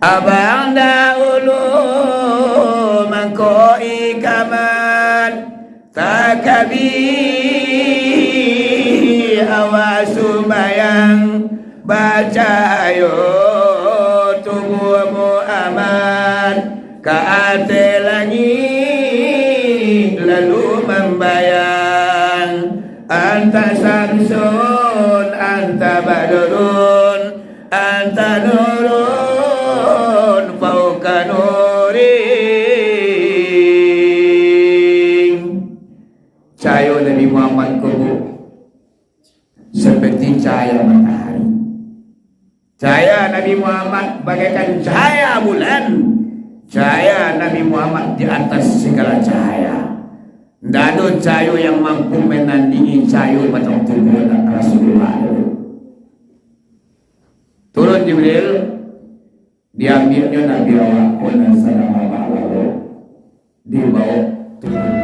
abang dahulu mangkoi kaman takabi awas sembayang baca ayo tubuhmu aman ke ate langit lalu membayang anta samsun anta badrun anta nurun fauqa nurin. Cahaya Nabi Muhammad kubu seperti cahaya matahari. Cahaya Nabi Muhammad bagaikan cahaya bulan. Cahaya Nabi Muhammad di atas segala cahaya. Tidak ada cahaya yang mampu menandingi cahaya macam tubuh Rasulullah. Turun Jibril, diambilnya Nabi Allah sallallahu alaihi wasallam, dibawa turun.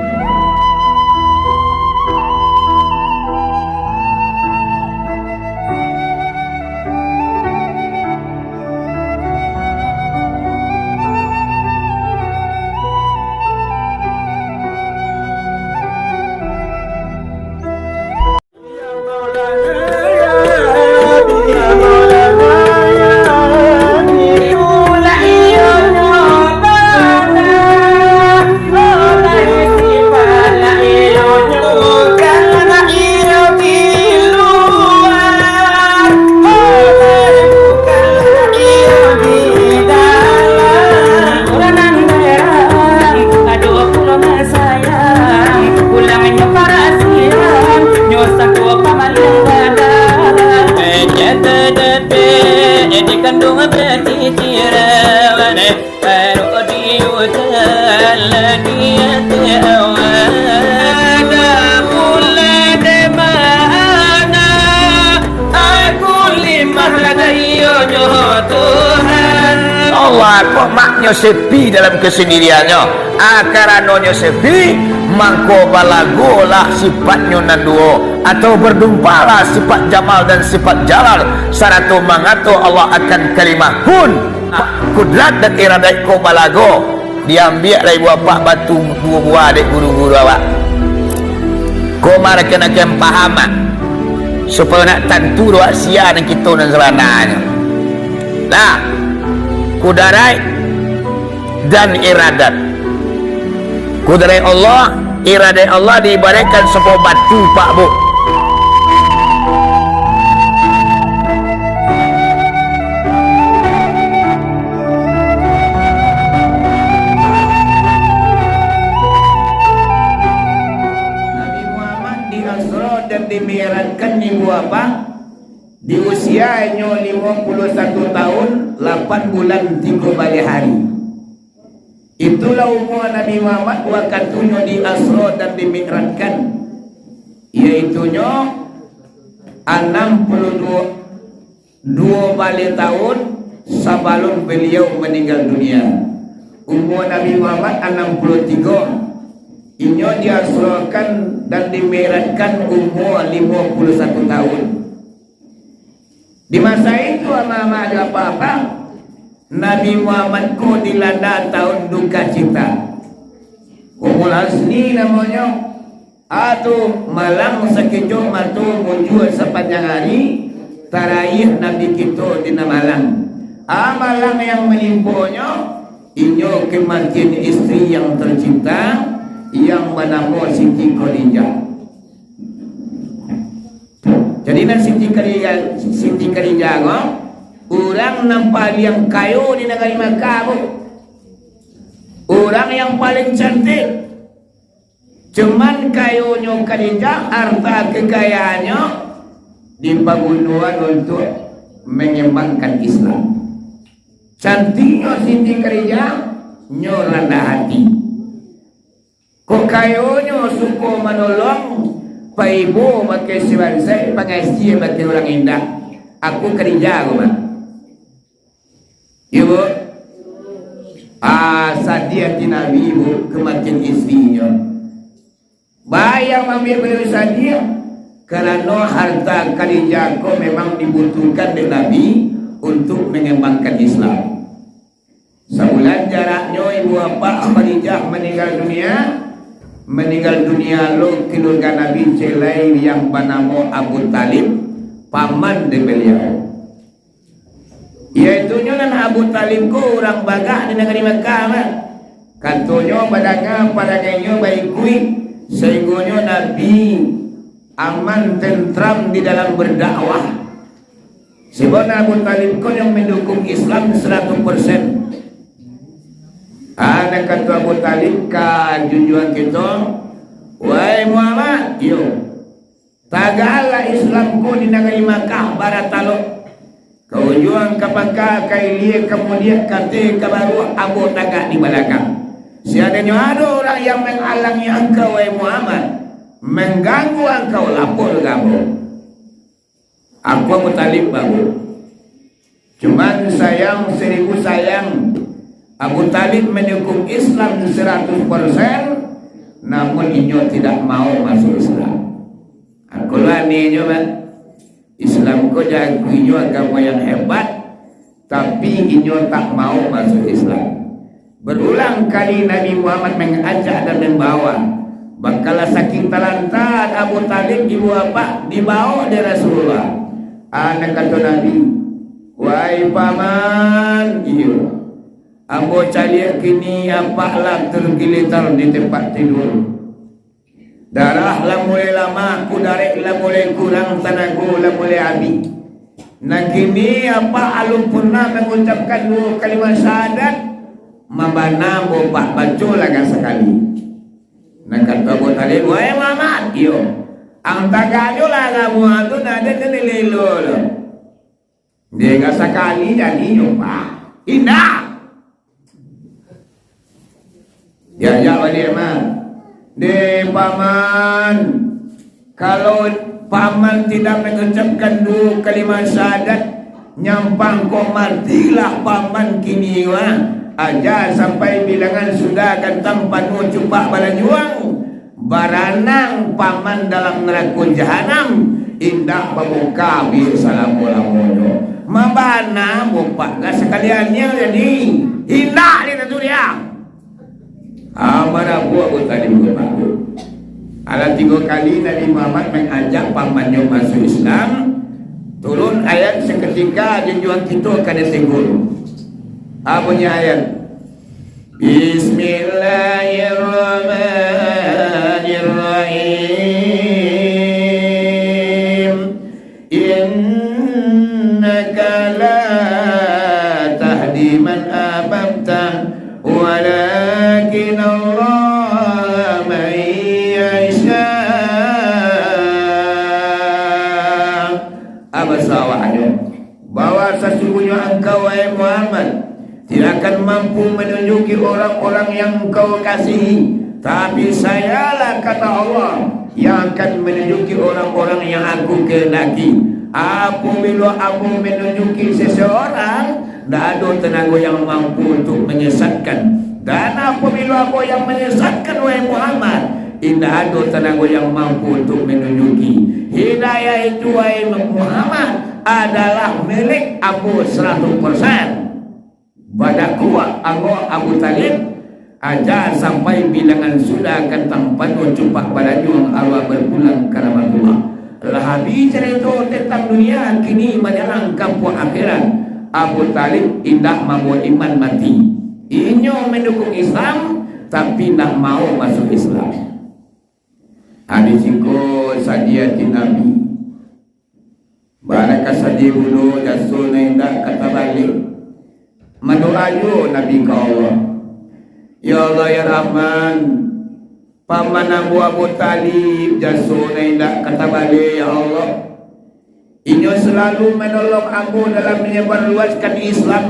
Allah kok maknya sepi dalam kesendiriannya akaranonya sepi mangko balagolah sifatnya nanduo atau berdumpalah sifat jamal dan sifat jalal saratu mangato Allah akan kalimah kun kudrat dan iradat ko balago diambil dari bapak batu buah-buah dari guru-guru awak ko marah kena pahaman supaya nak tentu doa sia dan kita dan selananya nah kudarai dan iradat kudarai Allah iradat Allah diibaratkan sebuah batu pak bu Nabi Muhammad di Asra dan dimiratkan di apa di usianya 51 tahun 8 bulan 3 balik hari. Itulah umur Nabi Muhammad wakatunya di Asra dan dimi'rajkan, yaitunya 62 balik tahun sebelum beliau meninggal dunia. Umur Nabi Muhammad 63. Inyo diasrakan dan dimi'rajkan umur 51 tahun. Di masa itu ama-ama ada apa-apa Nabi Muhammad ko dilanda tahun duka cita Umul Hasni namanya atau malam sekejo matu muncul sepanjang hari terakhir Nabi kita di Malang amalan yang menimpunya inyo kematian istri yang tercinta yang bernama Siti Khadijah. Jadi nak Siti Khadijah orang nampak yang kayu di negeri Makkah bu. Orang yang paling cantik. Cuman kayunya Khadijah harta kekayaannya dipagunuan untuk mengembangkan Islam. Cantiknya Siti Khadijah nyo rendah hati. Kok kayunya suku menolong Pak Ibu pakai sebangsa pengasihan pakai orang indah. Aku kerja aku mah. Ibu, sadiati Nabi ibu kematian istrinya. Bayang ambil beliau sadia karena harta Khadijah memang dibutuhkan oleh Nabi untuk mengembangkan Islam. dan jaraknya ibu bapa Khadijah meninggal dunia lo keluarga Nabi Celai yang bernama Abu Talib, paman de beliau. Yaitu nyonan Abu Talib ko orang bagak di negeri Mekah lah. Kantonyo badanga padaganya baik kuih sehingga Nabi aman tentram di dalam berdakwah. Sebab Abu Talib ko yang mendukung Islam 100%. Ada kata Abu Talib ka junjungan kita, wahai Muhammad, yo, tagala Islam ko di negeri Makkah baratalo. Kau juang kapaka kailia kemudian kate kabaru Abu tagak di belakang. Seadanya ada orang yang menghalangi engkau wahai Muhammad, mengganggu engkau, lapor kamu. Aku Abu Talib baru. Cuman sayang 1000 sayang. Abu Talib mendukung Islam 100%, namun inyo tidak mau masuk Islam. Aku lah ni inyo kan, Islam ko jago inyo agama yang hebat, tapi inyo tak mau masuk Islam. Berulang kali Nabi Muhammad mengajak dan membawa, bakal saking talantar Abu Talib ibu apa dibawa dari Rasulullah. Anak kata Nabi, wahai paman, iyo. Ambo caliak kini apaklah tergilitar di tempat tidur. Darah lah mulai lama, kudarek lah mulai kurang, tanago lah mulai habis. Nah kini apa alum pernah mengucapkan 2 kalimat syahadat, mabana bopak baca lagi sekali. Nah kata Abu Talib, wahai Muhammad, iyo, ang taganyo lah kamu itu nada kenililo lo. Dia nggak sekali jadi nyoba, indah. Ya wali mah de paman, kalau paman tidak mengucapkan 2 kalimat syahadat nyampang kau matilah paman kini wah aja sampai bilangan sudah gantang panu cupak balajuang baranang paman dalam neraka jahanam indah pembuka bi salamualaikum mabana bopak gak sekaliannya jadi indah di dunia. Amara Abu Talib bermakhluk. Ala 3 kali Nabi Muhammad mengajak pamannya masuk Islam. Turun ayat seketika junjungan kita kada tegur. Apanya ayat? Bismillahirrahmanirrahim. Innaka la tahdi man ahbabta walakin Allah man yasha. Abasawahnya bahwa sesungguhnya engkau wahai Muhammad tidak akan mampu menunjuki orang-orang yang engkau kasihi, tapi sayalah kata Allah yang akan menunjuki orang-orang yang aku kehendaki. Apabila aku menunjuki seseorang, tidak ada tenaga yang mampu untuk menyesatkan. Dan apabila aku yang menyesatkan wahai Muhammad, tidak ada tenaga yang mampu untuk menunjuki. Hidayah itu wahai Muhammad adalah milik aku 100%. Pada kuat Abu Talib aja sampai bilangan sudah akan tampan cupak pada juang arwah berpulang ke rahmatullah. Habis cerita tentang dunia, kini menyerang kampung akhirat. Abu Talib tidak mau iman mati. Inyo mendukung Islam tapi tidak mau masuk Islam. Hadis ko sadiatin Nabi. Baraka sadi bulu jasul indah kata balik. Mendoayo Nabi ka Allah. Ya Allah ya Rahman, paman Abu Talib jasul indah kata balik ya Allah. Inyo selalu menolong aku dalam menyebarluaskan Islam.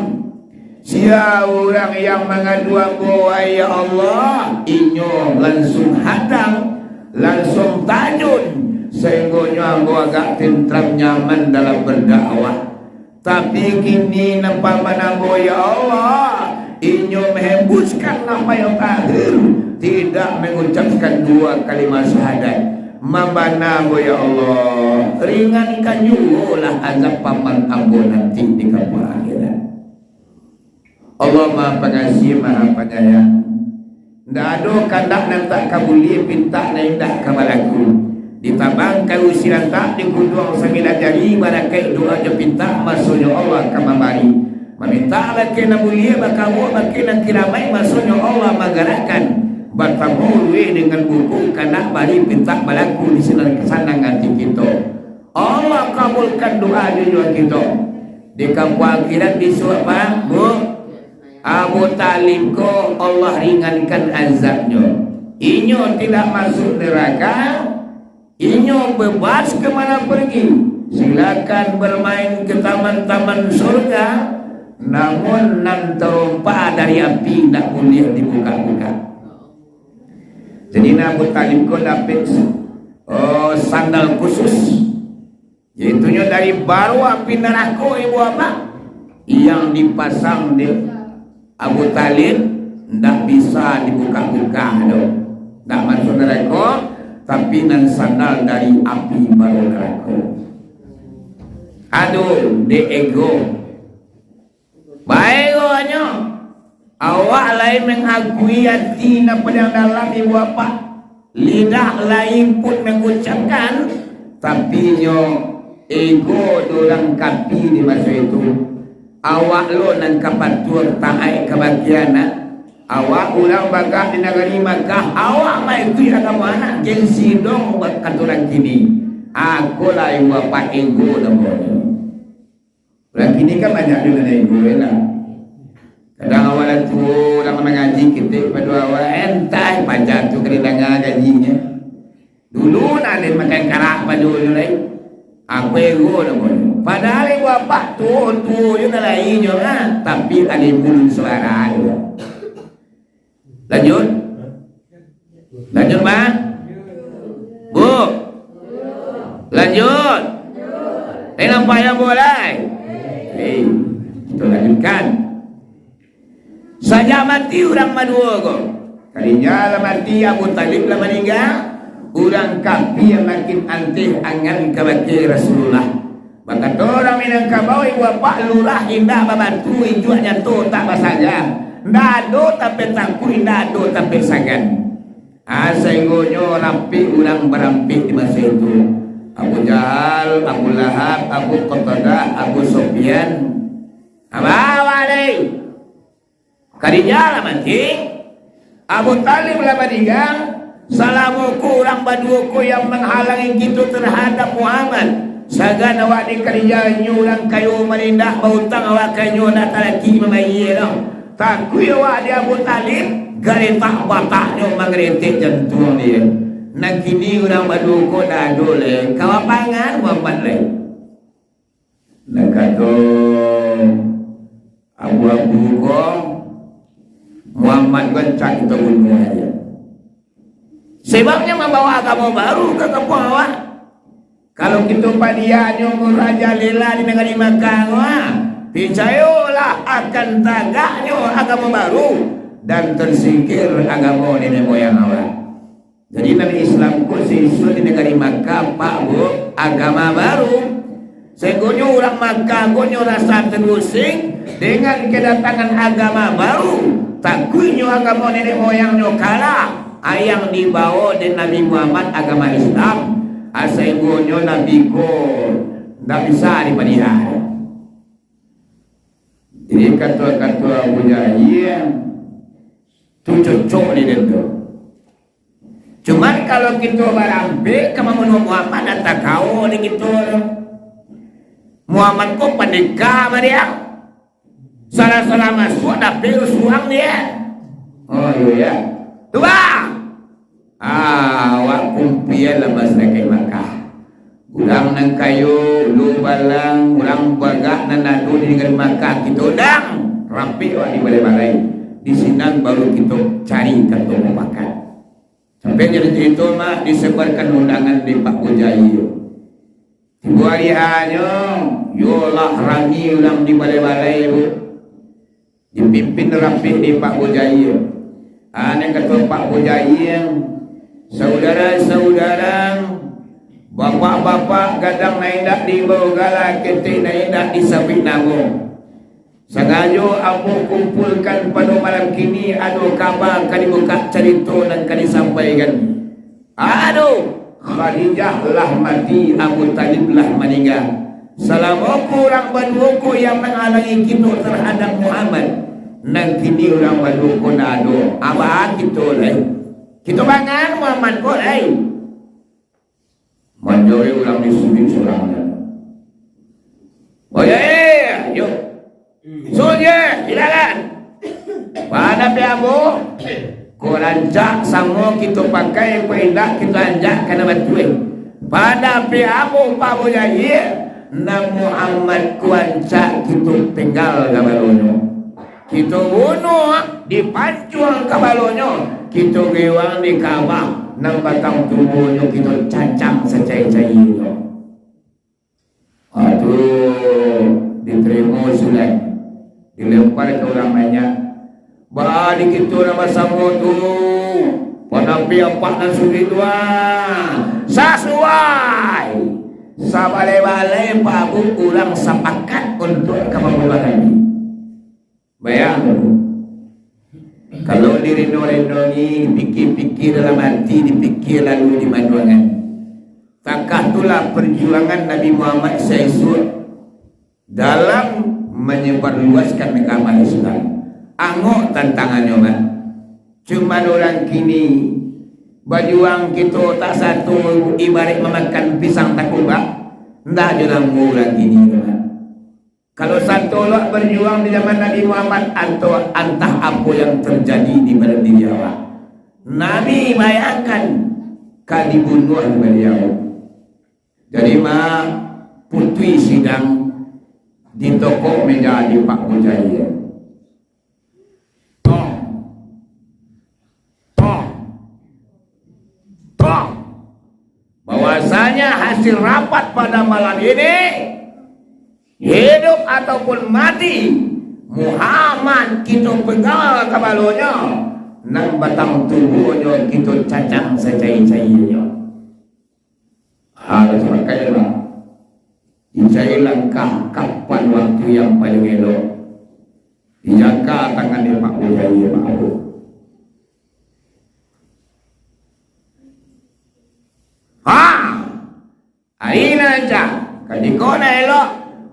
Siapa orang yang mengadu aku, ya Allah, inyo langsung hadang, langsung tajun, sehingga aku agak tentram nyaman dalam berdakwah. Tapi kini nampak menambo ya Allah, inyo menghembuskan nama yang akhir, tidak mengucapkan 2 kalimat syahadat. Mambana ya Allah, ringankan juga lah azab paman ambo nanti di kampung akhirat. Allah Maha Pengasih Maha Penyayang. Ndak ada kandak nan tak kabuli pinta na indah kabalaku. Ditabang kau silang tak dikuduang sembilan jari barakai doa je pinta masuknya Allah kamamari. Meminta lagi na mulia bakamu makin nak kiramai masuknya Allah magarakan. Bertemu dengan buku kanak bari pinta balaku di sini kesanang hati kita. Allah kabulkan doa juga kita. Di kampung akhirat di surga Abu Talib ko Allah ringankan azabnya. Inyo tidak masuk neraka, inyo bebas kemana pergi. Silakan bermain ke taman-taman surga, namun nan terompa dari api tidak boleh dibuka-buka. Jadi Abu Talib ko dapat sandal khusus, yaitunya dari baru api neraka ibu bapak yang dipasang di Abu Talib tidak bisa dibuka-buka, tidak masuk neraka, tapi nan sandal dari api baru neraka. Aduh, de ego. Baiknya, awak lain mengakui hati na pedang dalam ibu bapak, lidah lain pun mengucapkan, tapi nyo ego dorang kapi di masa itu. Awak lo nan kapatur taai kebahagiaan. Awak ulang bagah di negeri Makkah. Awak mai itu agama anak gengsi dong buat katuran kini. Aku lah yang bapak ego namanya. Orang kini kan banyak juga ego lah. Kadang awal tu orang mengaji kita pada awal entah baca tu kena dengar gajinya. Dulu nak ada makan karak pada dulu lain. Aku ego namanya. Padahal ibu bapak tu yun na lain yun ha. Tapi alimul suara yun. Lanjut. Lanjut ba? Bu. Lanjut. Nampak yang boleh. Kita lanjutkan. Saja mati orang madua ko. Kalinya lah mati Abu Talib lah meninggal. Orang kapi yang makin antih angan kebaki Rasulullah. Maka orang minang kabau ibu bapak lurah indah membantu ijuanya tu tak basaga. Dado tapi takku indah do tapi sagan. Sehingga rampi orang berampi di masa itu. Abu Jahal, Abu Lahab, Abu Qatadah, Abu Sufyan. Apa ni? Kadinya lah mati. Abu Talib lah meninggal. Salamuku orang baduku yang menghalangi kita terhadap Muhammad. Sagan awak di kerja orang kayu menindak bautang awak kayu nak lagi memayi no. Takui awak dia Abu Talib garetak bataknya mengretik jantung dia. Nak kini orang baduko dah dole kawapangan Muhammad lain. Nak kata Abu ko Muhammad gancak kita bunuh aja. Sebabnya membawa agama baru ke kampung awak. Kalau kita padianya Raja Lela di negeri Makkah, percayalah akan tagaknya agama baru dan tersingkir agama nenek moyang awak. Jadi Nabi Islam ku siswa di negeri Makkah pak bu agama baru. Sehingga orang Makkah gonyo rasa terusik dengan kedatangan agama baru. Takunya agama nenek moyangnya kalah. Yang dibawa dari Nabi Muhammad agama Islam. Asaigonyo Nabi ko tidak bisa dipelihara. Jadi kata-kata Abu Jahal itu cocok di dentro. Cuman kalau kita berambil kemampuan Muhammad dan tak kau ni kita Muhammad ko pendekar sama dia. Salah-salah masuk dapil suang dia. Oh iya. Tuh awak kumpian lepas naik Makkah. Urang nang kayu, lu balang, urang bagak nan nadu di negeri Makkah kita udang rapi awak di balai-balai. Di sini baru kita cari kata makan. Sampai jadi itu mah disebarkan undangan di Pak Ujai. Ibu alihannya, yolah rangi urang di balai-balai bu. Dipimpin rapi di Pak Ujai. Yang kata Pak Ujai, saudara-saudara, bapak-bapak kadang naidak di bawah gala, kita naidak di samping nabung. Sengaja aku kumpulkan pada malam kini anu kabar kali buka cerita dan kali sampaikan. Aduh, Khadijah lah mati, Abu Talib lah meninggal. Selama orang berduku yang menghalangi kita terhadap Muhammad, dan kini orang berduku nado apa kita lah. Kita bangan Muhammad kau lah. Menjauhi orang disuruh seorang. Oh ya, yuk. Sunya, silakan. Pada piamu, kau rancak sama kita pakai pindah kita anjak kena batuin. Pada piamu Pak Bojayi, Nabi Muhammad kuancak kita tinggal kabalonyo. Kita bunuh di pancuang kabalonyo. Kita gewang di Ka'bah, nang batang tubuhnya kita cancang secai-cainya. Aduh, diterima sudah. Dilempar ke orang banyak. Balik itu nama sama tu. Penampi empat dan suri dua. Sesuai. Sabale-bale pabu ulang sepakat untuk kemampuan ini. Bayang. Kalau dirindong-rindongi, dipikir-pikir dalam hati, dipikir lalu dimaduangan. Takah itulah perjuangan Nabi Muhammad SAW dalam menyebarluaskan agama Islam. Angok tantangannya mah. Cuma orang kini berjuang kita tak satu ibarat memakan pisang tak ubah. Ndak dalam orang kini mah. Kalau satu lot berjuang di zaman Nabi Muhammad atau entah apa yang terjadi di barat di Jawa. Nabi bayangkan kali bunuh beliau. Jadi mah putri sidang di toko menjadi Pak Bojayi. Bahwasanya hasil rapat pada malam ini, hidup ataupun mati, Muhammad kita pegang kabalonyo, nang batang tubuhnya kita cacang secai-cainya. Harus berkailah. Dicari langkah kapan waktu yang paling elok. Dijaga tangan dia Pak Bojayi Pak Abu. Aina aja. Kadikona elok.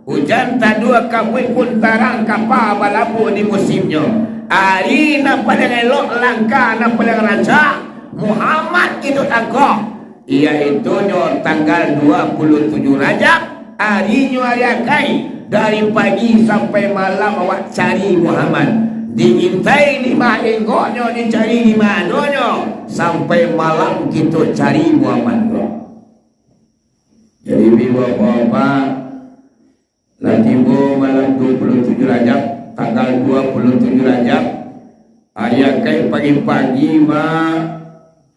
Hujan tadua kabui pun tarang kapal balabu di musimnya. Aina paling elok langkah na paling raja. Muhammad itu tangkok. Iaitu tanggal 27 Rajab. Harinya hari akai. Dari pagi sampai malam awak cari Muhammad. Diintai 5 ekornya, dicari 5 adonyo. Sampai malam kita cari Muhammad. Jadi bapak-bapak, latibo malam 27 Rajab, tanggal 27 Rajab. Hari akai pagi-pagi mah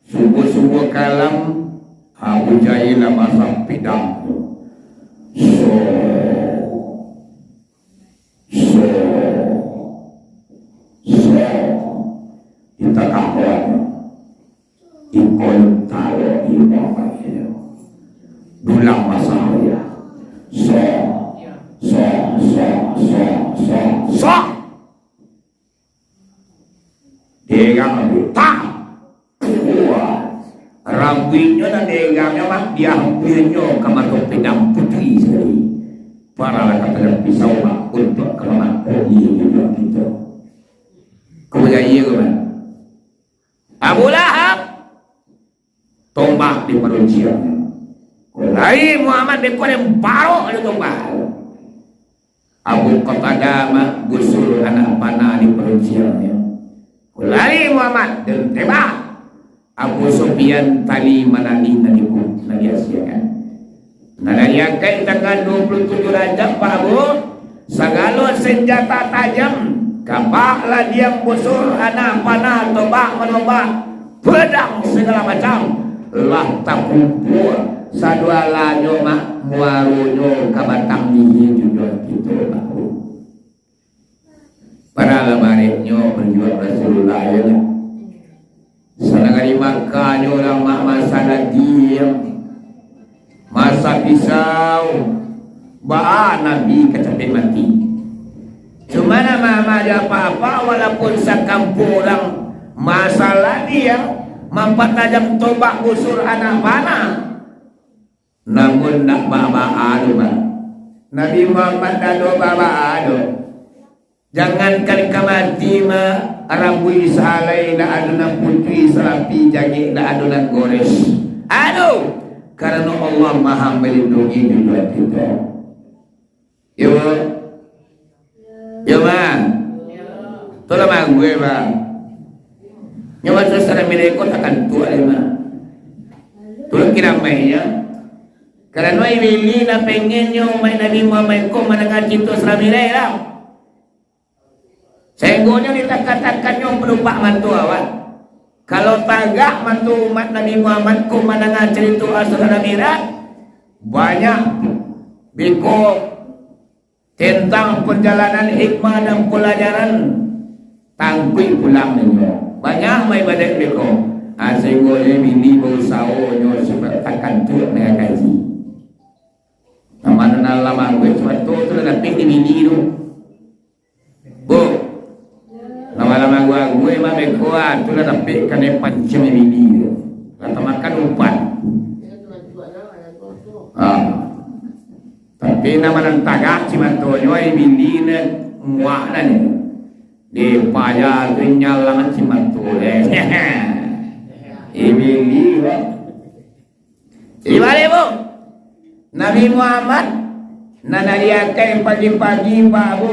subuh-subuh kalam Abu Jahil masak pidang. So kita kawan ikon talo ibaratnya dulang masalah so degang tak rambutnya dan degangnya mah dia hampirnya kamatok pedang putih sekali. Para katakan pisau mah untuk kemampuan juga kita. Kemudian iya kan? Abu Lahab tombak di perunciannya. Lain Muhammad dekor yang baru ada tombak. Abu Qatadah mah busul anak panah di perunciannya. Lain Muhammad dan tembak. Abu Sufyan tali manani nadi asiakan. Nanayakan tanggal 27 Rajab Pak Abu, segala senjata tajam, kapaklah dia busur, anak panah, tombak, menombak, pedang segala macam, lah tak kumpul, sadualanyo mak muarunyo kabatang nihi juga gitu Pak Abu. Para lebareknya berjuang Rasulullah ya. Sanagari makanya orang mak masa diam. Masa pisau ba'a Nabi kecapek mati. Cuma nama ada apa-apa walaupun sekampung orang masalah dia mempertajam tombak busur anak panah. Namun nak bawa adu Nabi Muhammad dado bawa adu. Jangan kali kamati rambui salai na adunan putri serapi jagi na adunan gores. Aduh, karena Allah Maha melindungi juga kita. Yo, yo tolong gue nyawa secara milekot akan tua tolong kira mainnya. Karena ini na pengen nyo may Nabi Muhammad ko manangan cinta seramilay lah. Senggonya ditakat-takat nyo pelupak mantu awak. Kalau tagak mantu umat Nabi Muhammad ko manangan cerita asal namirat banyak biko tentang perjalanan hikmah dan pelajaran tangkui pulang ninyo. Banyak may badai biko. Senggonya ini berusaha nyo sepertakan tu dengan kaji. Nama lama gue cuma tu dah ping di bini tu. Bu. Lama-lama gue mah bekuat tu dah ping kan pancam di bini tu. Kata makan umpan. Tapi nama nan tagak cuma tu nyoi bini ne muak nan. Di payah tu nyalangan cuma tu deh. Bini. Gimana bu? Nabi Muhammad nanariakan pagi-pagi babu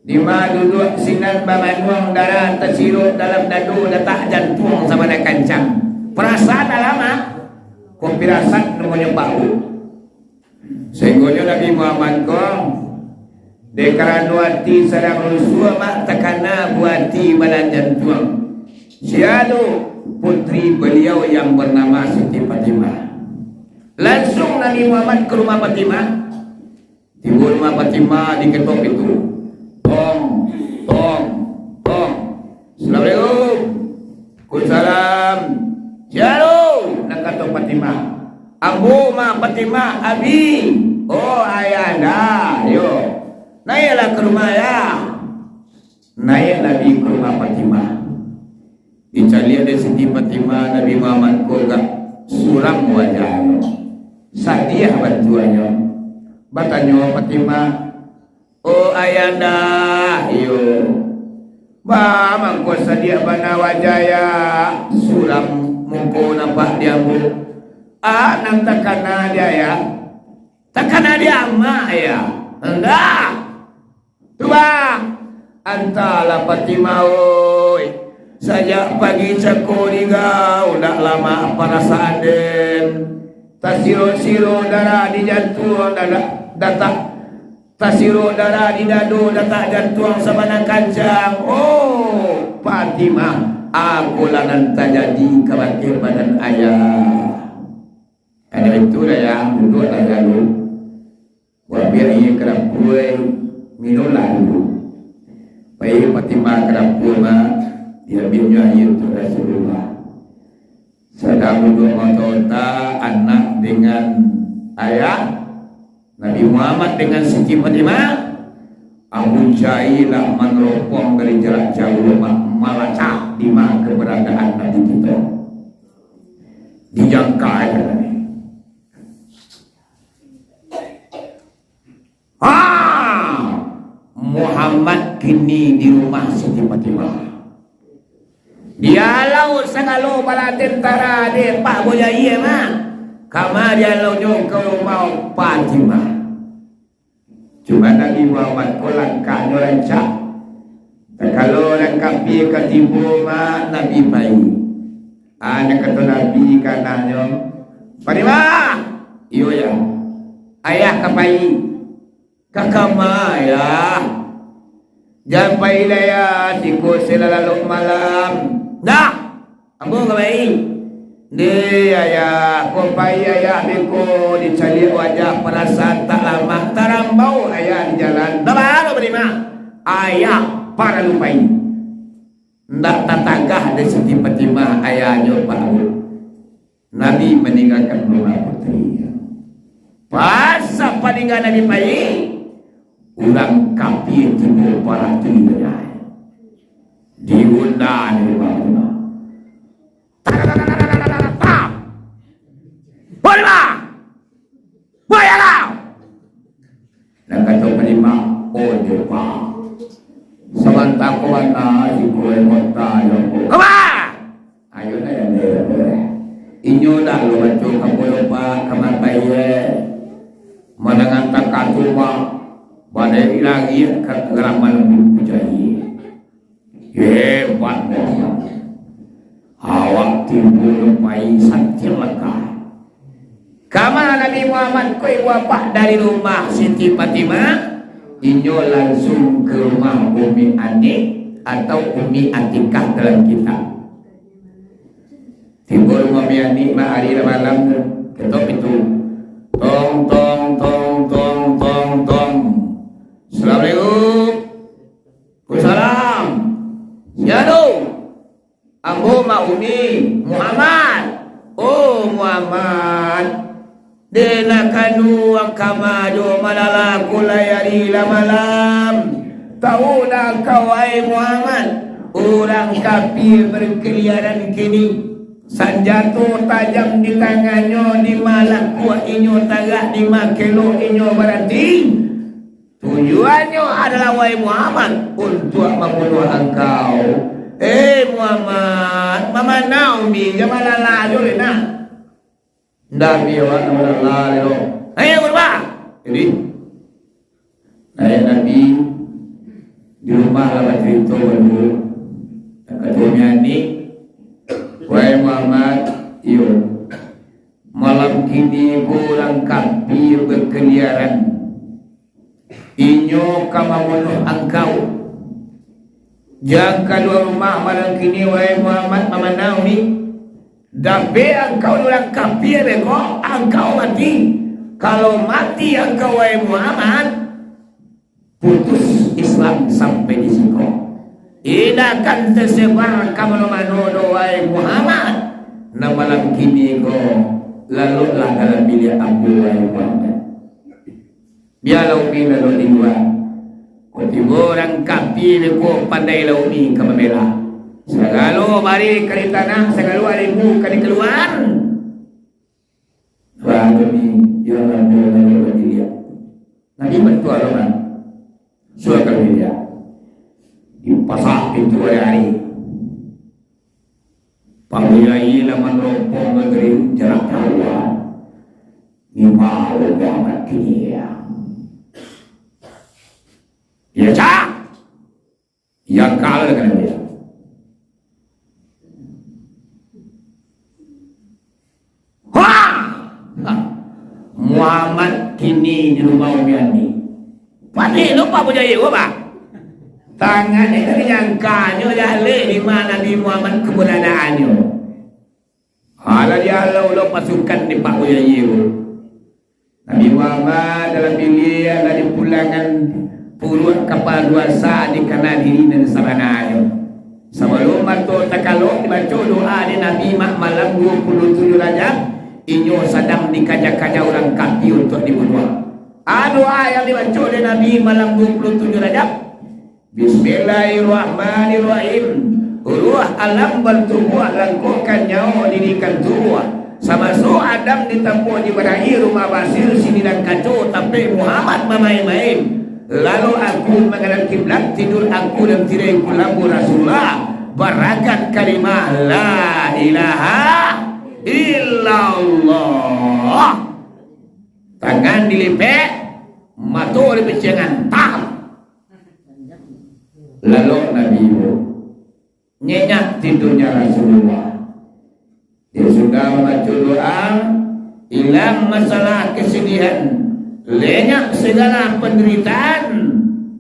di mana duduk sinan bamanuang darah tersirut dalam dadu letak jantung sama nak kancang perasaan lama kau pirasat namanya babu sehingga Nabi Muhammad kau dekaran wati sedang rusuh mak takana buati badan jantung siadu putri beliau yang bernama Siti Fatimah. Langsung Nabi Muhammad ke rumah Fatimah. Di rumah Fatimah diketok itu. Tong. Assalamualaikum. Waalaikumsalam. Shalom. Nak kata Fatimah. Abu ma Fatimah abi. Oh ayah dah. Yo. Naiklah ke rumah ya. Naik Nabi ke rumah Fatimah. Dicari ada Siti Fatimah Nabi Muhammad ko gak suram wajahnya. Sadiah bantuannya. Batanya Fatimah, oh ayanda, iyo. Ba mangko sadiah bana wajah ya. Suram mungko nampak dia bu. Nang takana dia ya. Takana dia mak ya. Enggak. Coba antala Fatimah oi. Sajak pagi cakuri kau dah lama perasaan den. Tasiro darah di jantung tasiro darah di dadu datak jantung sabana kancang. Oh Fatimah, aku lanan jadi khawatir badan ayah. Ada itu dah ya, duduk dah dulu. Buat biar ia kerapui minumlah dulu. Baik Fatimah kerapui mah dia binya itu Rasulullah. Sedang duduk motota anak dengan ayah Nabi Muhammad dengan Siti Fatimah. Abu Jahil meneropong dari jarak jauh melacak di mana keberadaan Nabi kita. Dijangka ini. Muhammad kini di rumah Siti Fatimah. Dia laut segalo bala tentara de Pak Boyai mah. Kama dia laut ke rumah Fatimah. Cuma Nabi Muhammad ko langkah rancak. Kalau langkah pi ke timur mah Nabi pai. Ana kata Nabi kananyo. Fatimah. Iyo ya. Ayah kapai. Kakama ya. Jangan pai lah ya siku selalu malam. Dah, ambo kabai. Ni ayah, ko pai ayah beko dicari wajah perasaan tak lama tarambau ayah di jalan. Dah baru berima. Ayah para lupai. Ndak tatagah dari Siti Fatimah ayahnya baru. Nabi meninggalkan rumah putri. Pas apa tinggal Nabi pai? Urang kafir timbul para tujuan diundang di rumah. Boleh bayarlah. Dan kata penerima, oh depa. Sementara kawan si kue mota yang kemana? Ayo na yan inyo na lo baca kamu lupa kamatai menangan takkan rumah badai lagi kegeraman bujai hebat awak timbul lupai santil lekah. Kama Nabi Muhammad koi wafat dari rumah Siti Fatimah, inyo langsung ke rumah Umi Anik atau Umi Atikah dalam kitab. Timbul rumah Umi Anik hari malam ketok itu tong tong tong tong tong tong. Assalamualaikum. Waalaikumsalam. Siapa? Ambo Ma Umi Muhammad. Oh Muhammad. Dena kanu ang kamado malala kulayari la malam. Tahu dah kau ai Muhammad, orang kafir berkeliaran kini. Sanjata tajam di tangannya, di malak kuat inyo tagak 5 kilo inyo berarti. Tujuannya adalah wahai Muhammad untuk membunuh engkau. Muhammad, mama naumi jamalala jole na. Nabi wa sallallahu ayo kurba. Jadi Nabi di rumah lah cerita dulu. Katanya ni, wahai Muhammad, iyo malam kini kurang kafir berkeliaran. Inyo kama bunuh engkau. Jangan keluar rumah malam kini wahai Muhammad memanau ni. Dabe engkau orang kafir beko, engkau mati. Kalau mati engkau wahai Muhammad, putus Islam sampai di situ. Ida akan tersebar kamano-mano wahai Muhammad. Na malam kini ko lalulah dalam bilik abu wahai Muhammad. Biarlah umi lalu di luar. Kau tiba orang kafir ko pandai lah umi kamamela. Segala bari kali tanah, segala hari mu kali keluar. Baru ni yang ada dia. Nabi bantu orang. Suara kali dia. Di pasar pintu hari. Pamilai laman rompong negeri jarak jauh. Ni mau banget dia. Ya cak. Yang kalah dengan dia. Muhammad kini di rumah Umi Ani. Pati lupa berjaya apa? Tangan ini nyangkanya jale di mana Nabi Muhammad keberadaannya. Kalau dia lalu pasukan di Pak Bujaya. Nabi Muhammad dalam bilik dari pulangan puluhan kapal duasa di kanan diri dan sabananya. Sebelum itu takalog dibaca doa di Nabi malam 27 Rajab. Inyo sedang dikajak-kajak orang kafir untuk dibunuh. Doa yang dibaca oleh Nabi malam 27 Rajab. Bismillahirrahmanirrahim. Ruh alam bertubuh langkahkan nyawa dirikan tubuh. Sama so Adam ditempuh di berakhir rumah basir sini dan kacau tapi Muhammad main-main. Lalu aku menghadap kiblat tidur aku dan tirai kulamu Rasulullah. Barakat kalimah la ilaha illallah. Tangan dilipet, mata dipecangan, tak. Lalu Nabi nyenyak tidurnya Rasulullah. Dia sudah membaca doa, hilang masalah kesedihan, lenyap segala penderitaan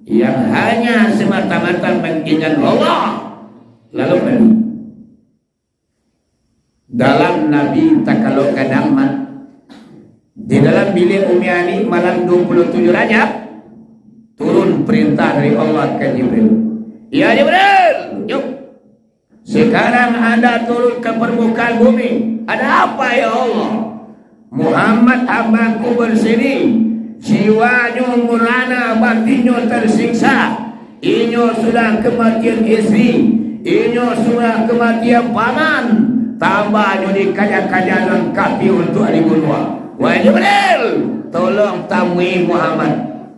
yang hanya semata-mata mengingat Allah. Lalu Nabi dalam Nabi takalog kadamat di dalam bilik Umi Ani malam 27 Rajab turun perintah dari Allah ke Jibril. Ya Jibril, yuk. Sekarang Anda turun ke permukaan bumi. Ada apa ya Allah? Muhammad hambaku bersini jiwanya murana, batinnya tersiksa. Inyo sudah kematian istri, inyo sudah kematian paman, tambahnya dikaya-kaya lengkapi untuk dibunuh. Wahai Jibril, tolong tamui Muhammad,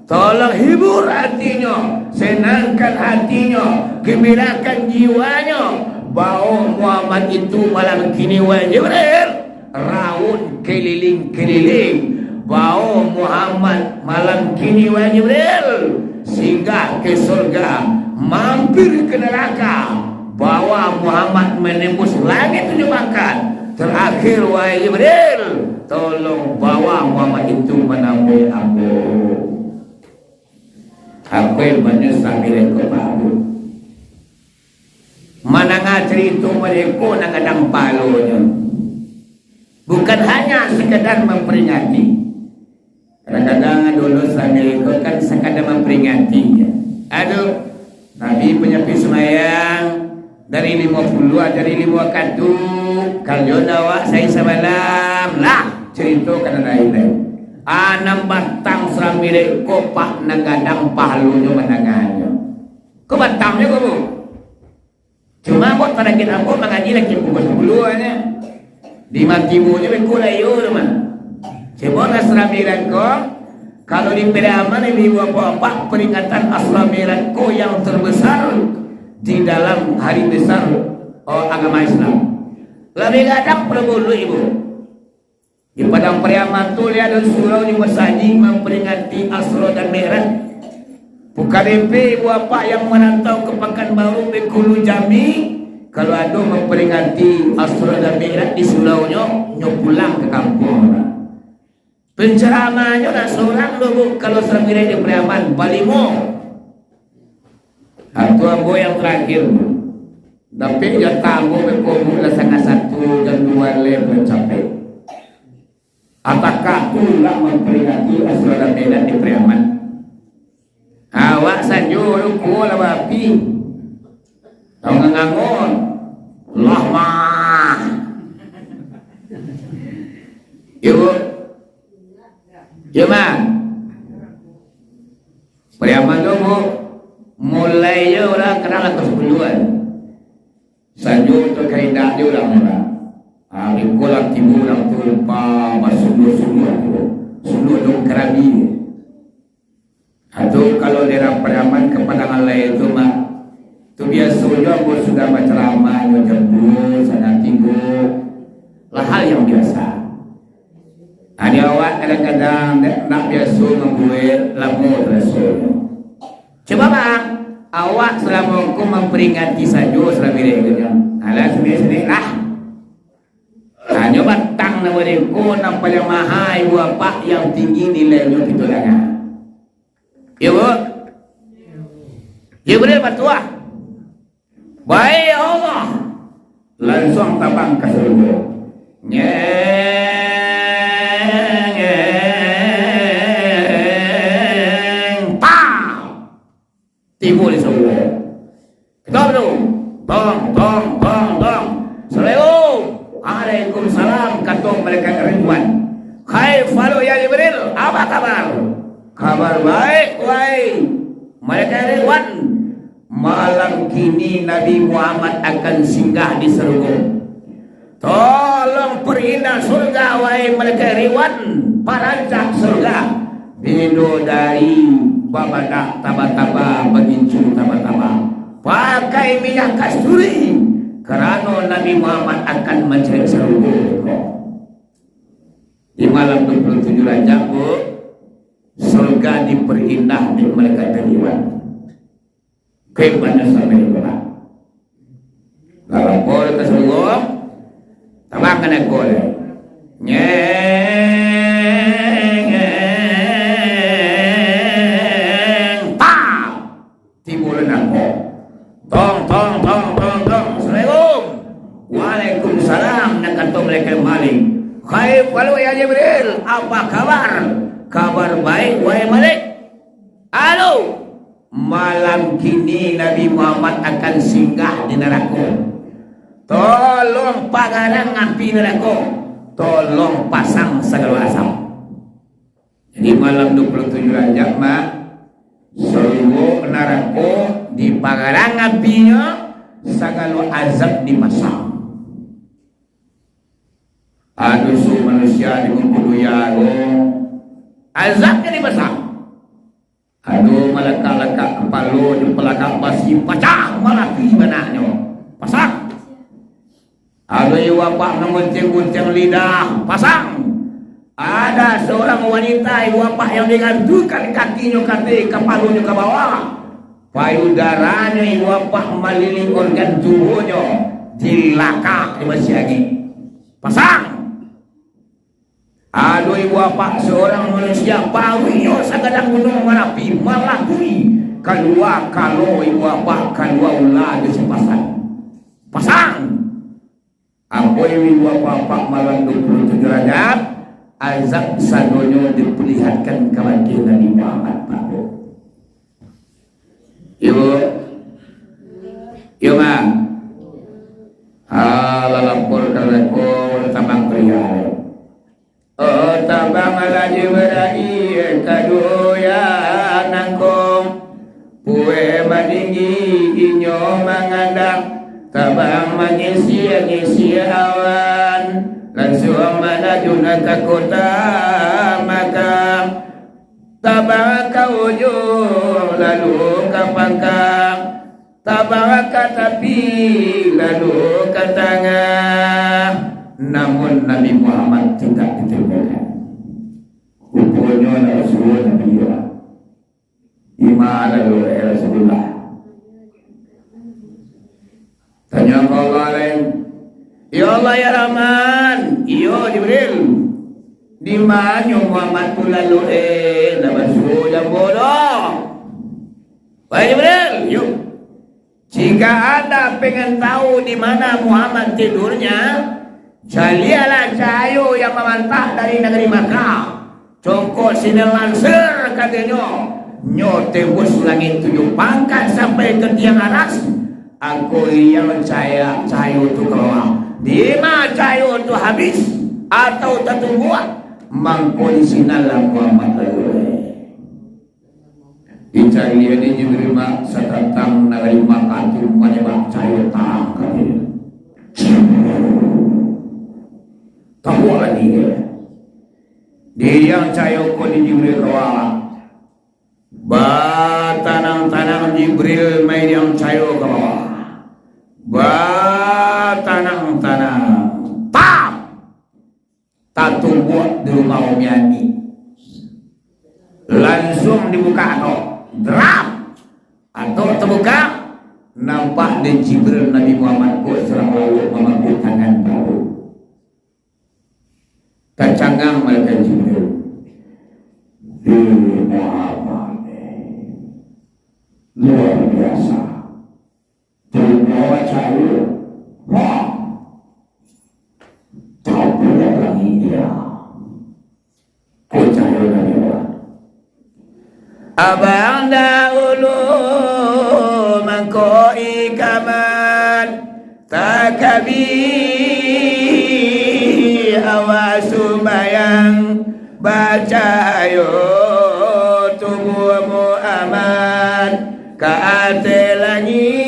tolong hibur hatinya, senangkan hatinya, gembirakan jiwanya, bahwa Muhammad itu malam kini. Wahai Jibril, raun keliling-keliling, bahwa Muhammad malam kini. Wahai Jibril, singgah ke surga, mampir ke neraka, bahwa Muhammad menembus langit tujuh pangkat. Terakhir wahai Jibril, tolong bawa Muhammad itu menemui aku. Aku yang menyesal mereka baru. Mana ngajri itu mereka nangadang palunya. Bukan hanya sekedar memperingati. Kadang-kadang dulu mereka kan sekadar memperingati. Aduh, Nabi penyepi semayang dari 50 dari 5 katu. Kalau nawak saya semalam lah cerita kan lain-lain. Anam batang seramire kopak nagadang palunya menangannya. Kau batangnya kamu? Cuma buat pada kita pun mengaji lagi pukul 10 aja. Di matimunya berkulai rumah. Coba seramire kau. Kalau di Peraman ini bapak peringatan Asramiran kau yang terbesar di dalam hari besar agama Islam. Lebih gadang berbulu ibu. Di padang Pariaman tu lihat ada surau di Masaji memperingati Asro dan Mi'raj. Bukan DP ibu apa yang merantau ke Pekanbaru Bengkulu Jambi, kalau ada memperingati Asro dan Mi'raj di suraunya, pulang ke kampung. Penceramahnya nak seorang dulu kalau Mi'raj di Pariaman Balimo. Atau ambo yang terakhir. Tapi dia tamu berkumpul sangat 1 dan 2 level sampai. Apakah pula memperingati Asra dan Mi'raj di Pariaman? Awak sanjo luku lah bapi. Tahu ngangon. Allah mah. Ibu. Cuma Pariaman dulu mulai je orang kenal ke 10-an. Sanjo tu kaidah dia orang-orang. Rikulah timbul orang tu suluh-suluh suluh dong kerabi. Atau kalau daerah Pariaman ke Padang Alai itu mah tu biasanya aku sudah berceramah jemput sana tinggal lah hal yang biasa. Ada awak kadang-kadang nak biasa membuat lamu terasa. Coba bang, awak selama aku memperingati saja selama ini. Alah sendiri lah. Hanya batang nama dia nampak yang mahal ibu apa yang tinggi nilainya itu dengar. Ya bu, Jibril bertuah. Baik Allah, langsung tabang ke surga. Timbul di surga. Kita belum. Tong. Assalamualaikum. Waalaikumsalam. Kata mereka Ridwan. Hai Falo ya Jibril. Apa kabar? Kabar baik. Wahai mereka Ridwan. Malam kini Nabi Muhammad akan singgah di surga. Tolong perindah surga wahai mereka Ridwan. Parancak surga. Bidodari babadak taba-taba begincu taba-taba pakai minyak kasturi kerana Nabi Muhammad akan mencari surga di malam 27 Rajab bu, surga diperindah di mereka Ridwan kepada sampai berapa kalau boleh ke surga tabangkan aku boleh Waalaikumsalam. Dan kata mereka maling. Hai Walau ya Jibril, apa kabar? Kabar baik wahai Malik. Halo. Malam kini Nabi Muhammad akan singgah di neraka. Tolong pagarang api neraka. Tolong pasang segala asap. Jadi malam 27 Rajab mah surga neraka di pagarang apinya sagala azab dimasang. Aduh manusia di mengkudu azabnya dimasang. Aduh malaka-laka kepala di pelakang pasti pacah malaki benaknya pasang. Aduh iwapak menguncing-uncing lidah pasang. Ada seorang wanita ibu bapak yang digantungkan kakinya ke kepalanya ke bawah, payudaranya ibu bapak meliling organ tubuhnya dilakak di masyagi pasang. Aduh ibu bapak seorang manusia pawiyo sagadang gunung Merapi malakui kedua kalau ibu bapak kedua ulah di sepasang pasang. Apa ibu bapak malam 27 Rajab azab sadonyo diperlihatkan kepada Nabi Muhammad Pak. Yo ma. Lapor kalako tabang pria. Oh tabang ala jiberai kadoya nangkong. Pue madinggi inyo mangandang tabang mengisi awan. Langsung menuju ke kota Makkah, tabang ke ujung lalu ke pangkang, tabang ke tepi lalu ke tengah. Namun Nabi Muhammad tidak ditemukan. Rupanya Rasulullah Nabi Iman lalu Rasulullah. Tanya Allah lain. Ya Allah ya Rahman, ya Jibril. Di mana Muhammad pula lu nama suruh yang bodoh. Pak Jibril, yuk. Jika Anda pengen tahu di mana Muhammad tidurnya, jalialah cahayu yang memantah dari negeri Makkah. Congkok sini lansir katanya. Nyo tembus langit 7 pangkat sampai ke tiang aras. Aku yang percaya cahayu itu keluar. Di mana cahayu itu habis atau tertumbuh mangkoi sinalah Muhammad lalu. Icari dia di Jibril mak satratang nagari Makkah tu menyebab cahayu tang katanya. Tahu lagi dia yang cahayu ko di Jibril kawala. Ba tanang Jibril main yang cahayu kawala. Tanang tak tumbuh di rumah Umiani langsung dibuka atau drap atau terbuka nampak di Jibril Nabi Muhammad ko serang lalu memangku tangan baru kacanggang malaikat Jibril Muhammad luar biasa. Bawa cahayu, wah, tak boleh lagi dia. Kau cahayu dari mana? Abang dahulu mangkoi kaman takabi awasu bayang baca ayo tubuhmu aman kaate langit.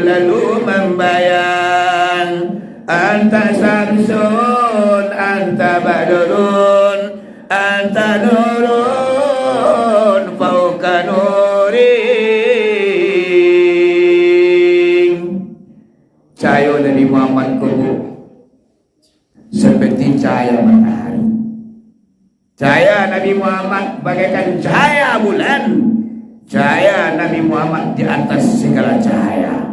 Lalu membayang anta samsun anta badrun anta nurun fauka nurin. Cahaya Nabi Muhammad kubu seperti cahaya matahari. Cahaya Nabi Muhammad bagaikan cahaya bulan. Cahaya Nabi Muhammad di atas segala cahaya.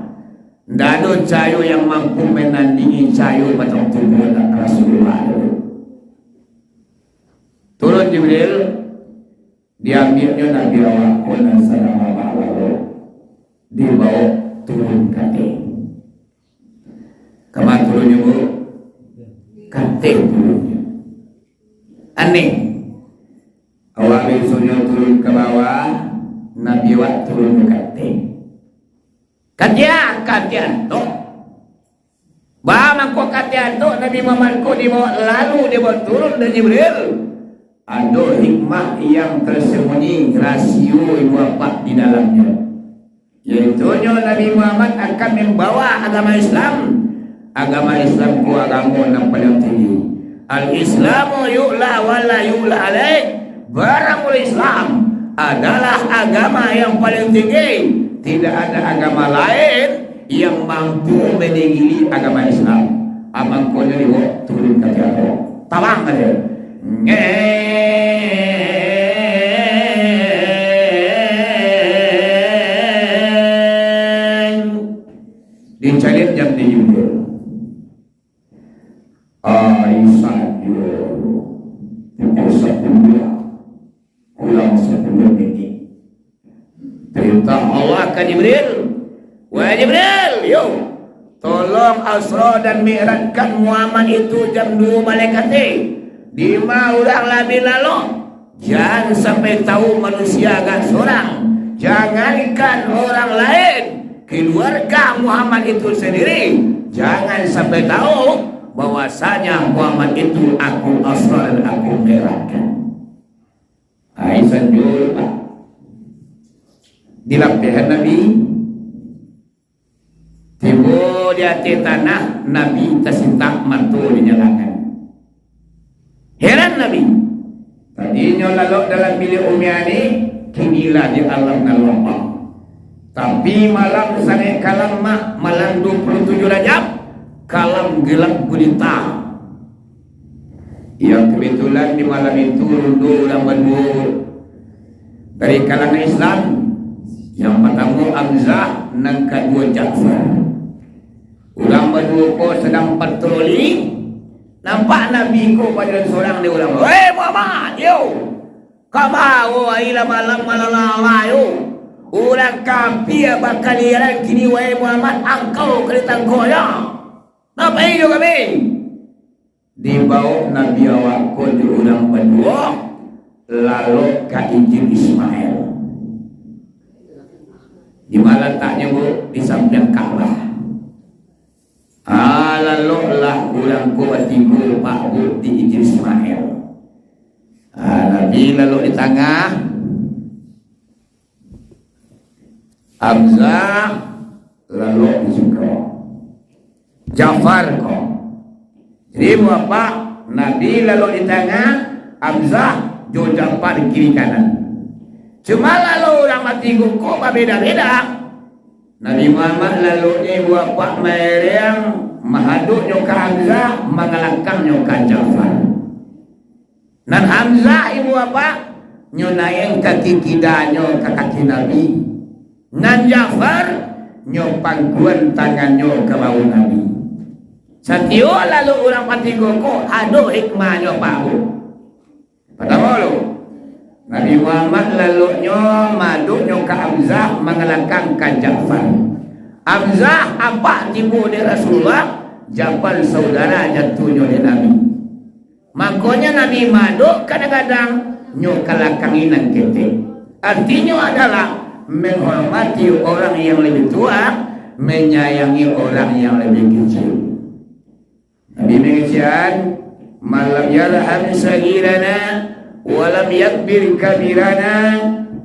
Tidak ada cahaya yang mampu menandingi cahaya batang tubuh Rasulullah. Turun Jibril, diambilnya Nabi Allah sallallahu alaihi wasallam, dibawa turun kate. Kemana turunnya bu? Kate turunnya. Aneh. Awal besoknya turun ke bawah, Nabi Allah turun ke kate. Katian tu. Bama ko katian tu Nabi Muhammad ko dibawa lalu dibawa turun dari Jibril. ada hikmah yang tersembunyi, rasio ibu bapa di dalamnya. Yaitu Nabi Muhammad akan membawa agama Islam. Agama Islam ku agama yang paling tinggi. Al-Islamu yu'la wa la yu'la alaih. Barang Islam adalah agama yang paling tinggi. Tidak ada agama lain yang mampu menegili agama Islam. Amang ko ni wo turun ka tiako. Tawang ka dia. Dicalit jam di juga. Aisyah juga. Yang satu dia. Ulang satu ini. Perintah Allah ke Jibril. Wahai Jibril, yo, tolong Asra dan Mi'rajkan Muhammad itu jam 2 malaikat di orang lebih lalu. Jangan sampai tahu manusia agak seorang. Jangankan orang lain, keluarga Muhammad itu sendiri jangan sampai tahu bahwasanya Muhammad itu aku Asra dan aku Mi'rajkan. Aisyah juga di lampihan Nabi tiba di atas tanah, Nabi tersintak mantu dinyalakan. Heran Nabi. Tadinya lalu dalam bilik Ummi, kinilah di alam nalwapa. Tapi malam sangat kalam malam 27 Rajab, kalam gelap gulita. Yang kebetulan di malam itu runduh orang berdua dari kalangan Islam. Yang pertama Hamzah, yang kedua Ja'far. Ulang berdua ko sedang patroli, nampak Nabi ko pada seorang dia ulang, "Hei Muhammad, yo, kamu aila malam yo, orang kafir bakal liaran kini wahai Muhammad, engkau kelihatan goyah. Napa itu kami?" Dibawa Nabi awak ko di ulang berdua, lalu ke Injil Ismail. Di mana taknya bu di samping Ka'bah. Lalu lah ulang kuatiku Pak Bu di Injil Ismail. Nabi lalu di tengah Hamzah, lalu di Zikro Ja'far kok. Jadi apa? Nabi lalu di tengah, Hamzah, Jo Ja'far di kiri kanan. Cuma lalu orang mati kok beda-beda. Nabi Muhammad lalu ni buat Pak Maryam mahaduk nyoka Hamzah, mengalangkang nyoka Ja'far. Dan Hamzah ibu apa? Nyonayang kaki kidanya ke kaki Nabi. Dan Ja'far nyopangkuan tangannya ke bau Nabi. Satyo lalu orang mati kok ada hikmahnya Pak Bu. Pertama lu Nabi Muhammad lalu maduk ke Hamzah mengalangkang ke Ja'far. Hamzah apa tipu di Rasulullah, Ja'far saudara jatuhnya di Nabi. Makanya Nabi maduk kadang-kadang kalangkanginan kita. Artinya adalah menghormati orang yang lebih tua, menyayangi orang yang lebih kecil. Nabi mengatakan, "Malam yarham sagirana walam yakbir kabirana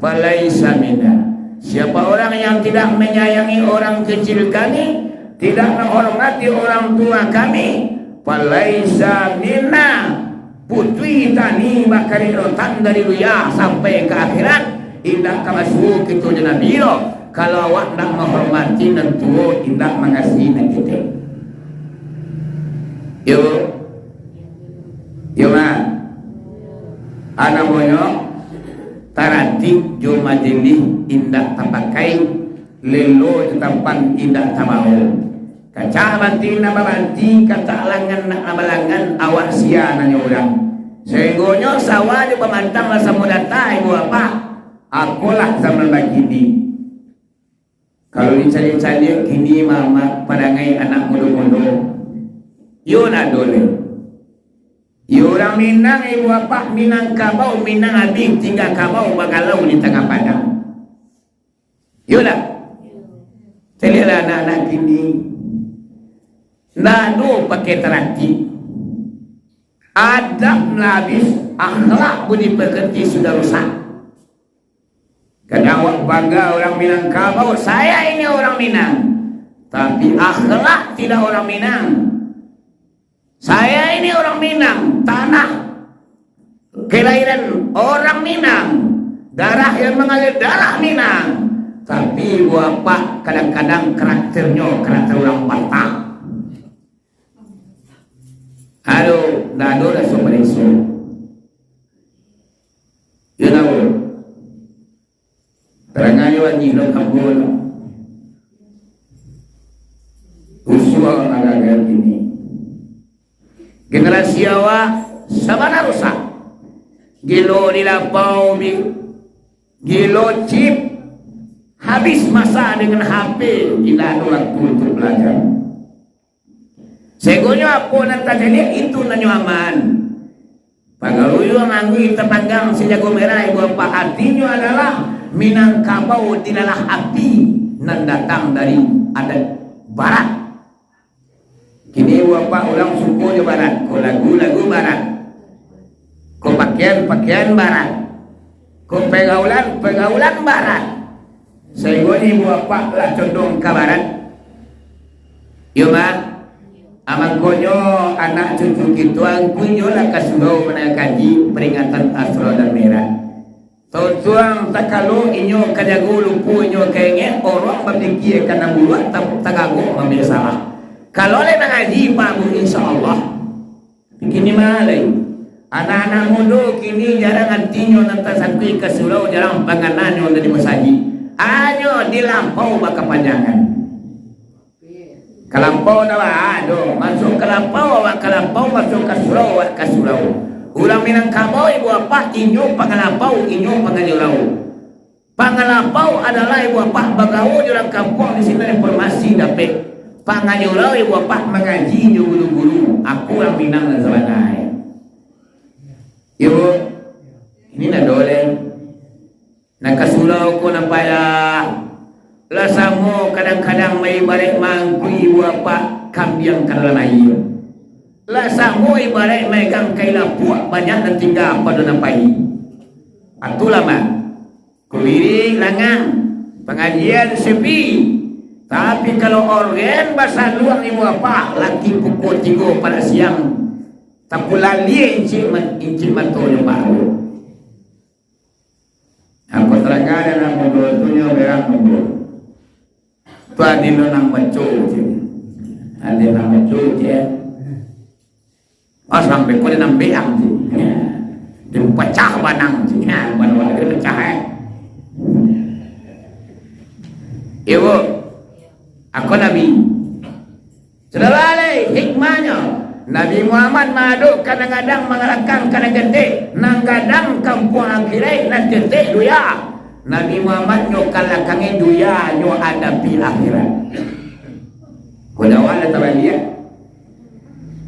falaisa minna." Siapa orang yang tidak menyayangi orang kecil kami, tidak menghormati orang tua kami, falaisa minna. Putri tani bakari rotan dari dunia sampai ke akhirat, indah kamasuk itu Nabi lo. Kalau awak tak menghormati dan tua, tidak mengasihi dan kita. Yo mah. Anak moyo taratik jo majelis indah tapakai lelo tempat indah tamau kaca banti nama banti kata alangan nak abalangan awak sia nanya orang sehingga sawah di pemantang lah samudata ibu apa akulah zaman begini. Kalau dicari-cari kini mama padangai anak muda-muda yo na dole. Orang Minang ibu apa Minang Kabau Minang Abing tinggal Kabau bagalau di tengah padang. Yolah. Saya lihat anak-anak kini nado pakai terati. adab habis, akhlak budi pekerti sudah rusak. Kadang awak bangga orang Minangkabau, saya ini orang Minang, tapi akhlak tidak orang Minang. Saya ini orang Minang, tanah kelahiran orang Minang, darah yang mengalir darah Minang, tapi bapak kadang-kadang karakternya karakter orang Batak. Aduh, nado dah semua isu. You know, terangannya wajib lo kabul. Usual agak-agak ini. Generasi awak sabana rusak. Gilo dilapau, gilo chip. Habis masa dengan HP, tidak ada waktu untuk belajar. Segonya apa nanti jadi itu nanyo aman. Pagaluyo nganggu kita panggang si jago merah ibu apa artinya adalah Minangkabau tidaklah api nan datang dari adat barat. Kini bapak ulang suku di barat, ko lagu-lagu barat, ko pakaian barat, ko pergaulan barat. Segonya ibu bapak lah condong ke barat. Yo mak. Amakonyo anak cucu kita angkunyo lah kasurau menakaji peringatan Asro dan Merah. Tuang takalo inyo kajago lupu inyo kayaknya orang berpikir karena buluan tagago mengambil salah. Kalau le mengaji Pak Bu insyaallah. Kini malai. Anak-anak muda kini jarang antinyo nanti sakui kasurau jarang pangananyo dari masaji. Anyo dilampau baka panjangan. Kalampau dah aduh, masuk kalampau, masuk kasurau. Ulang Minangkabau ibu apa inyo pangalampau, inyo pangajurau. Pangalampau adalah ibu apa bagau jurang kampung di sini informasi dapat. Pangajurau ibu apa mengaji inyo guru-guru. Aku orang Minang dan Sabanai. Ibu, ini nak doleng. Nak kasurau ko nampak lasamu kadang-kadang may balik mangku ibu apa kambiang dalam air. Lasamu ibarat may kang kaila puak banyak dan tinggal pada nampai. Atulah mah. Kuliring langang pengajian sepi. Tapi kalau organ bahasa luar ibu apa laki pukul 3 pada siang. Tapulali incik mantulnya baru. Aku terangkan dalam ngobrol tunya berang ngobrol. Tuan dino nang macu je. Ada nang macu je. Sampai kau nang beang je. Dia pecah banang je. Banang dia pecah Ibu, aku Nabi. Saudara le hikmahnya. Nabi Muhammad maduk kadang-kadang mengalahkan kadang gede. Nang kadang kampung akhirat nang gede duya. Nabi Muhammad nyo kalakangin duya nyo hadapi akhirat. Kudawan na tabalia.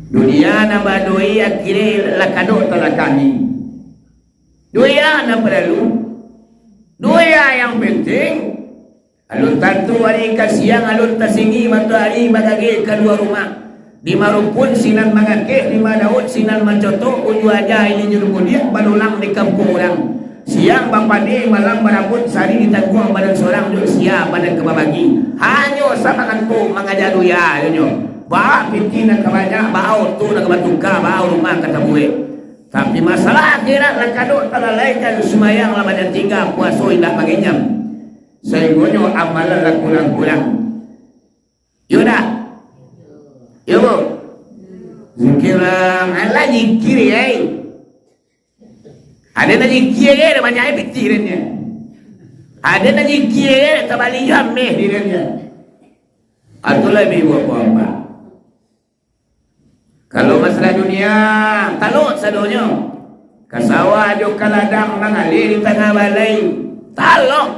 Dunia na badoi akhirnya lakado talakangi. Duya na perlu. Duya yang penting. Alun tantu hari kasiang alun tasingi matahari bagagi kedua rumah. Di marupun sinan mangakeh, di madaun sinan mancoto, unyu aja ini nyuruh balulang di kampung orang. Siang bampani malam barabut sari ditangguang badan seorang duduk siap badan kebabagi. Hanyo sama kanku mengajak duya nyo. Ba pintina kebanyak bau tu nak batuka bau rumah kata gue. Tapi masalah akhirat lakado talalaikan semayang lah badan tiga puasa indah baginya. Sehingga amalan lah kurang-kurang. Yuda. Yo. Zikirang Allah zikir Ada na zikir ada banyak pikirannya. Ada na zikir kembali jameh dirinya. Atulah lebih apa-apa. Kalau masalah dunia, talot sadonya. Kasawa jo kaladang mengalir di tengah balai. Talot.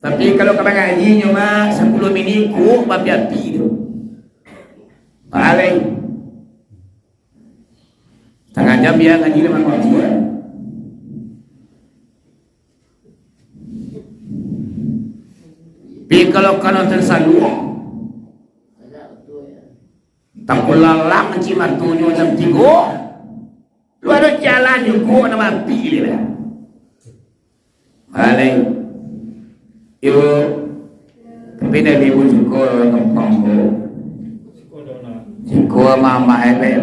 Tapi kalau kau ngaji cuma 10 minit ku bapi api tu. Balai. Setengah jam dia ngaji memang kuat. Tapi kalau kau tersaluang, tak pulalang cimat tunyo jam 3. Lu ada jalan juga nama mati dia. Malay. Ibu tapi dari ibu suka ngempong ko. Suka mama ebe